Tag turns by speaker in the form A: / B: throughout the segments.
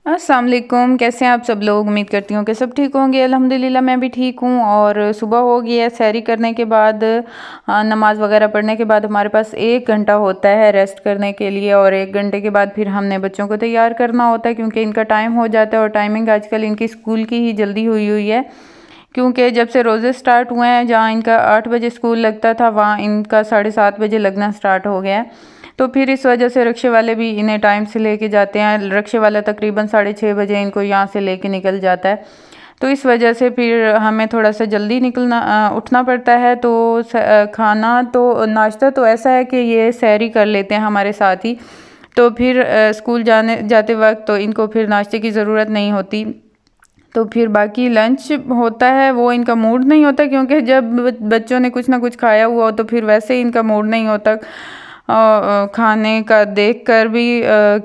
A: अस्सलाम वालेकुम। कैसे हैं आप सब लोग? उम्मीद करती हूँ कि सब ठीक होंगे। अल्हम्दुलिल्लाह मैं भी ठीक हूँ। और सुबह हो गई है, सैरी करने के बाद नमाज़ वगैरह पढ़ने के बाद हमारे पास 1 घंटा होता है रेस्ट करने के लिए, और 1 घंटे के बाद फिर हमने बच्चों को तैयार करना होता है क्योंकि इनका टाइम हो जाता है। और टाइमिंग आजकल इनकी स्कूल की ही जल्दी हुई हुई है, क्योंकि जब से रोज़े स्टार्ट हुए हैं, जहाँ इनका 8 बजे स्कूल लगता था वहाँ इनका 7:30 बजे लगना स्टार्ट हो गया है। तो फिर इस वजह से रिक्शे वाले भी इन्हें टाइम से लेके जाते हैं। रिक्शे वाला तकरीबन 6:30 बजे इनको यहाँ से लेके निकल जाता है। तो इस वजह से फिर हमें थोड़ा सा जल्दी उठना पड़ता है। तो खाना तो नाश्ता तो ऐसा है कि ये सैरी कर लेते हैं हमारे साथ ही। तो फिर स्कूल जाते वक्त तो इनको फिर नाश्ते की ज़रूरत नहीं होती। तो फिर बाकी लंच होता है, वो इनका मूड नहीं होता, क्योंकि जब बच्चों ने कुछ ना कुछ खाया हुआ हो तो फिर वैसे ही इनका मूड नहीं होता खाने का देख कर भी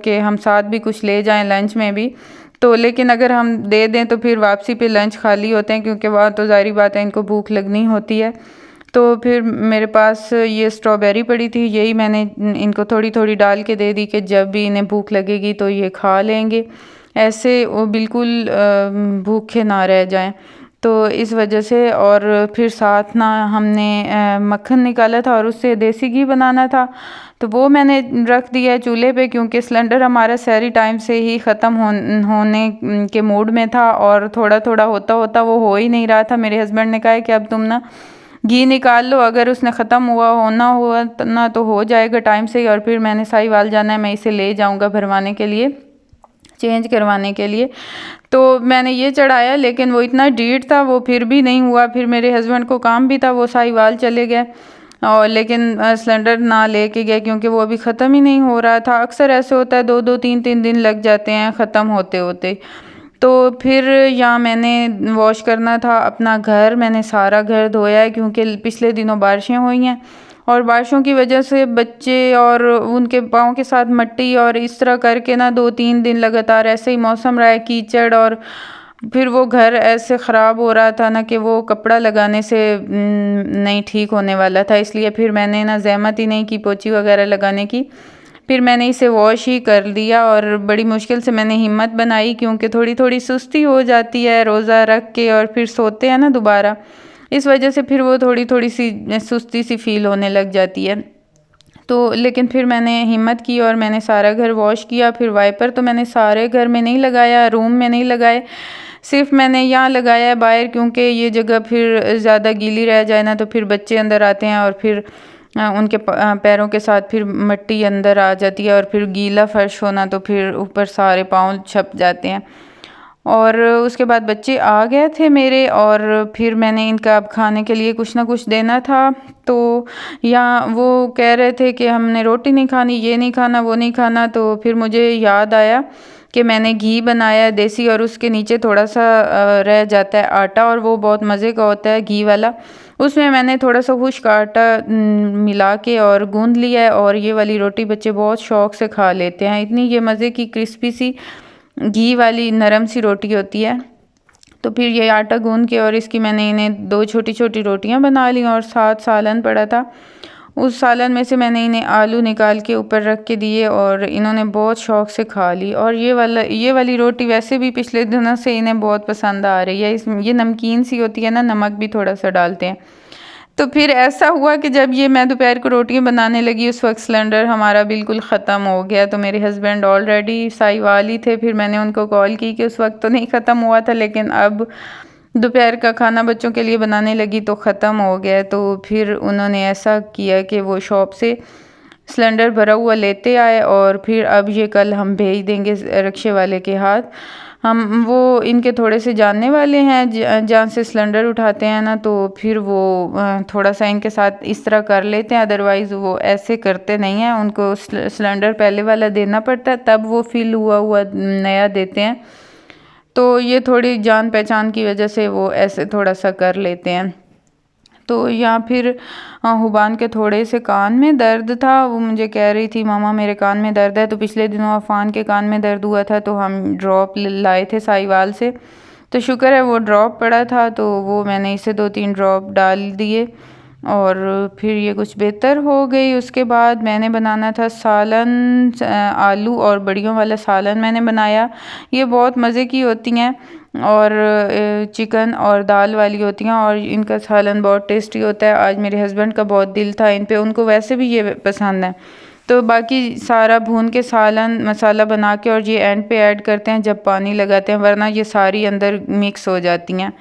A: कि हम साथ भी कुछ ले जाएं लंच में भी। तो लेकिन अगर हम दे दें तो फिर वापसी पे लंच खाली होते हैं, क्योंकि वहाँ तो ज़ाहिर बात है इनको भूख लगनी होती है। तो फिर मेरे पास ये स्ट्रॉबेरी पड़ी थी, यही मैंने इनको थोड़ी थोड़ी डाल के दे दी कि जब भी इन्हें भूख लगेगी तो ये खा लेंगे, ऐसे वो बिल्कुल भूखे ना रह जाएं। तो इस वजह से, और फिर साथ ना हमने मक्खन निकाला था और उससे देसी घी बनाना था, तो वो मैंने रख दिया है चूल्हे पे, क्योंकि सिलेंडर हमारा सहरी टाइम से ही ख़त्म होने के मूड में था, और थोड़ा थोड़ा होता होता वो हो ही नहीं रहा था। मेरे हस्बैंड ने कहा है कि अब तुम ना घी निकाल लो, अगर उसने ख़त्म हुआ ना तो हो जाएगा टाइम से ही। और फिर मैंने साहिवाल जाना है, मैं इसे ले जाऊँगा भरवाने के लिए, चेंज करवाने के लिए। तो मैंने ये चढ़ाया, लेकिन वो इतना ढीठ था वो फिर भी नहीं हुआ। फिर मेरे हस्बैंड को काम भी था, वो साहिवाल चले गए, और लेकिन सिलेंडर ना लेके गए क्योंकि वो अभी ख़त्म ही नहीं हो रहा था। अक्सर ऐसे होता है, 2-2 3-3 दिन लग जाते हैं ख़त्म होते होते। तो फिर यहाँ मैंने वॉश करना था अपना घर, मैंने सारा घर धोया है क्योंकि पिछले दिनों बारिशें हुई हैं, और बारिशों की वजह से बच्चे और उनके पाँव के साथ मिट्टी, और इस तरह करके ना 2-3 दिन लगातार ऐसे ही मौसम रहा है, कीचड़, और फिर वो घर ऐसे ख़राब हो रहा था ना कि वो कपड़ा लगाने से नहीं ठीक होने वाला था। इसलिए फिर मैंने ना ज़हमत ही नहीं की पोछी वगैरह लगाने की, फिर मैंने इसे वॉश ही कर लिया। और बड़ी मुश्किल से मैंने हिम्मत बनाई, क्योंकि थोड़ी थोड़ी सुस्ती हो जाती है रोज़ा रख के और फिर सोते हैं ना दोबारा, इस वजह से फिर वो थोड़ी थोड़ी सी सुस्ती सी फील होने लग जाती है। तो लेकिन फिर मैंने हिम्मत की और मैंने सारा घर वॉश किया। फिर वाइपर तो मैंने सारे घर में नहीं लगाया, रूम में नहीं लगाए, सिर्फ मैंने यहाँ लगाया है बाहर, क्योंकि ये जगह फिर ज़्यादा गीली रह जाए ना तो फिर बच्चे अंदर आते हैं और फिर उनके पैरों के साथ फिर मिट्टी अंदर आ जाती है, और फिर गीला फर्श होना तो फिर ऊपर सारे पाँव छप जाते हैं। और उसके बाद बच्चे आ गए थे मेरे, और फिर मैंने इनका अब खाने के लिए कुछ ना कुछ देना था। तो यहाँ वो कह रहे थे कि हमने रोटी नहीं खानी, ये नहीं खाना, वो नहीं खाना। तो फिर मुझे याद आया कि मैंने घी बनाया है देसी, और उसके नीचे थोड़ा सा रह जाता है आटा, और वो बहुत मज़े का होता है घी वाला। उसमें मैंने थोड़ा सा खुश्क आटा मिला के और गूंद लिया है, और ये वाली रोटी बच्चे बहुत शौक़ से खा लेते हैं। इतनी ये मज़े की क्रिस्पी सी घी वाली नरम सी रोटी होती है। तो फिर ये आटा गूंद के और इसकी मैंने इन्हें 2 छोटी छोटी रोटियां बना ली, और साथ सालन पड़ा था, उस सालन में से मैंने इन्हें आलू निकाल के ऊपर रख के दिए, और इन्होंने बहुत शौक़ से खा ली। और ये वाली रोटी वैसे भी पिछले दिनों से इन्हें बहुत पसंद आ रही है। इसमें ये नमकीन सी होती है ना, नमक भी थोड़ा सा डालते हैं। तो फिर ऐसा हुआ कि जब ये मैं दोपहर को रोटियां बनाने लगी, उस वक्त सिलेंडर हमारा बिल्कुल ख़त्म हो गया। तो मेरे हस्बैंड ऑलरेडी साहिवाल ही थे, फिर मैंने उनको कॉल की कि उस वक्त तो नहीं ख़त्म हुआ था, लेकिन अब दोपहर का खाना बच्चों के लिए बनाने लगी तो ख़त्म हो गया। तो फिर उन्होंने ऐसा किया कि वो शॉप से सिलेंडर भरा हुआ लेते आए, और फिर अब ये कल हम भेज देंगे रिक्शे वाले के हाथ। हम वो इनके थोड़े से जानने वाले हैं जहाँ से सिलेंडर उठाते हैं ना, तो फिर वो थोड़ा सा इनके साथ इस तरह कर लेते हैं, अदरवाइज़ वो ऐसे करते नहीं हैं। उनको सिलेंडर पहले वाला देना पड़ता है, तब वो फिल हुआ हुआ नया देते हैं। तो ये थोड़ी जान पहचान की वजह से वो ऐसे थोड़ा सा कर लेते हैं। तो या फिर हुबान के थोड़े से कान में दर्द था, वो मुझे कह रही थी मामा मेरे कान में दर्द है। तो पिछले दिनों अफ़ान के कान में दर्द हुआ था, तो हम ड्रॉप लाए थे साहिवाल से, तो शुक्र है वो ड्रॉप पड़ा था, तो वो मैंने इसे 2-3 ड्रॉप डाल दिए। और फिर ये कुछ बेहतर हो गई। उसके बाद मैंने बनाना था सालन, आलू और बड़ियों वाला सालन मैंने बनाया। ये बहुत मज़े की होती हैं और चिकन और दाल वाली होती हैं और इनका सालन बहुत टेस्टी होता है। आज मेरे हस्बैंड का बहुत दिल था इन पे, उनको वैसे भी ये पसंद है। तो बाकी सारा भून के सालन मसाला बना के और ये एंड पे ऐड करते हैं जब पानी लगाते हैं, वरना ये सारी अंदर मिक्स हो जाती हैं।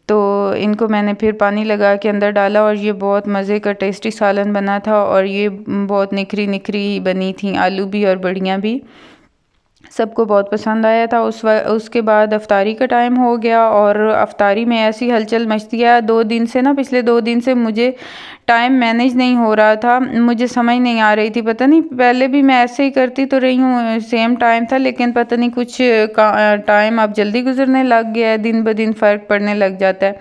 A: तो इनको मैंने फिर पानी लगा के अंदर डाला और ये बहुत मज़े का टेस्टी सालन बना था और ये बहुत निखरी निखरी बनी थी, आलू भी और बड़ियाँ भी। सबको बहुत पसंद आया था। उसके बाद अफ्तारी का टाइम हो गया और अफ्तारी में ऐसी हलचल मचती है 2 दिन से ना, पिछले 2 दिन से मुझे टाइम मैनेज नहीं हो रहा था, मुझे समझ नहीं आ रही थी। पता नहीं, पहले भी मैं ऐसे ही करती तो रही हूँ, सेम टाइम था, लेकिन पता नहीं कुछ टाइम अब जल्दी गुजरने लग गया है, दिन ब दिन फ़र्क पड़ने लग जाता है।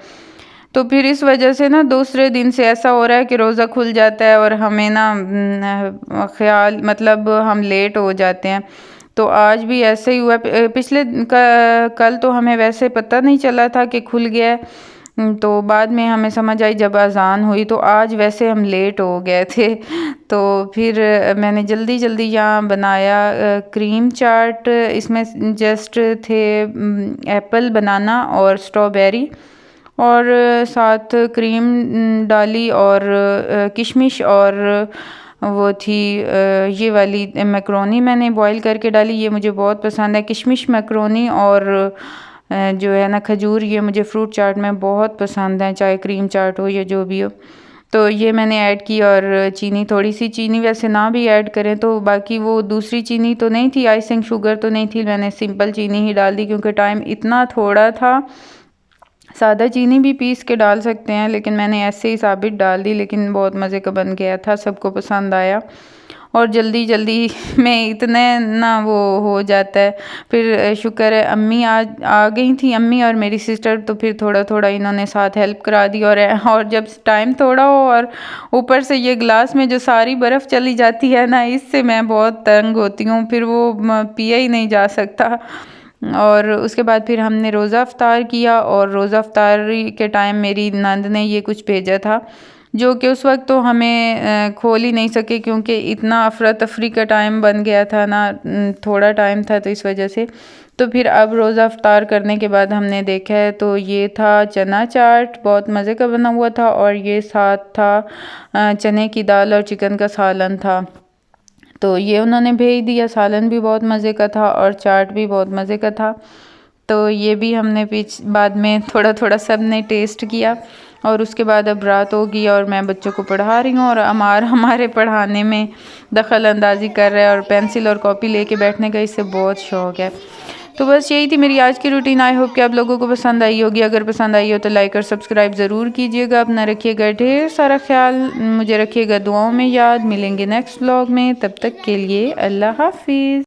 A: तो फिर इस वजह से ना दूसरे दिन से ऐसा हो रहा है कि रोज़ा खुल जाता है और हमें ना ख्याल मतलब हम लेट हो जाते हैं। तो आज भी ऐसे ही हुआ। पिछले कल तो हमें वैसे पता नहीं चला था कि खुल गया है, तो बाद में हमें समझ आई जब अज़ान हुई। तो आज वैसे हम लेट हो गए थे तो फिर मैंने जल्दी जल्दी यहाँ बनाया क्रीम चाट। इसमें जस्ट थे एप्पल, बनाना और स्ट्रॉबेरी और साथ क्रीम डाली और किशमिश और वो थी ये वाली मैक्रोनी मैंने बॉईल करके डाली। ये मुझे बहुत पसंद है, किशमिश मैक्रोनी और जो है ना खजूर, ये मुझे फ्रूट चाट में बहुत पसंद है, चाहे क्रीम चाट हो या जो भी हो। तो ये मैंने ऐड की और चीनी, थोड़ी सी चीनी वैसे ना भी ऐड करें तो, बाकी वो दूसरी चीनी तो नहीं थी, आइसिंग शुगर तो नहीं थी, मैंने सिंपल चीनी ही डाल दी क्योंकि टाइम इतना थोड़ा था। सादा चीनी भी पीस के डाल सकते हैं, लेकिन मैंने ऐसे ही साबित डाल दी, लेकिन बहुत मज़े का बन गया था, सबको पसंद आया। और जल्दी जल्दी में इतने ना वो हो जाता है। फिर शुक्र है अम्मी आज आ गई थी, अम्मी और मेरी सिस्टर, तो फिर थोड़ा थोड़ा इन्होंने साथ हेल्प करा दी। और जब टाइम थोड़ा हो और ऊपर से ये गिलास में जो सारी बर्फ़ चली जाती है ना, इससे मैं बहुत तंग होती हूँ, फिर वो पिया ही नहीं जा सकता। और उसके बाद फिर हमने रोज़ा अफ्तार किया और रोज़ा अफ्तारी के टाइम मेरी नंद ने ये कुछ भेजा था, जो कि उस वक्त तो हमें खोल ही नहीं सके क्योंकि इतना अफरा तफरी का टाइम बन गया था ना, थोड़ा टाइम था तो इस वजह से। तो फिर अब रोज़ा अफ्तार करने के बाद हमने देखा है तो ये था चना चाट, बहुत मज़े का बना हुआ था, और ये साथ था चने की दाल और चिकन का सालन था। तो ये उन्होंने भेज दिया, सालन भी बहुत मज़े का था और चाट भी बहुत मज़े का था। तो ये भी हमने बाद में थोड़ा थोड़ा सब ने टेस्ट किया। और उसके बाद अब रात होगी और मैं बच्चों को पढ़ा रही हूँ और अमार हमारे पढ़ाने में दखल अंदाज़ी कर रहा है और पेंसिल और कॉपी लेके बैठने का इससे बहुत शौक़ है। तो बस यही थी मेरी आज की रूटीन। आई होप कि आप लोगों को पसंद आई होगी। अगर पसंद आई हो तो लाइक और सब्सक्राइब ज़रूर कीजिएगा। अपना रखिएगा ढेर सारा ख्याल, मुझे रखिएगा दुआओं में याद। मिलेंगे नेक्स्ट व्लॉग में, तब तक के लिए अल्लाह हाफिज़।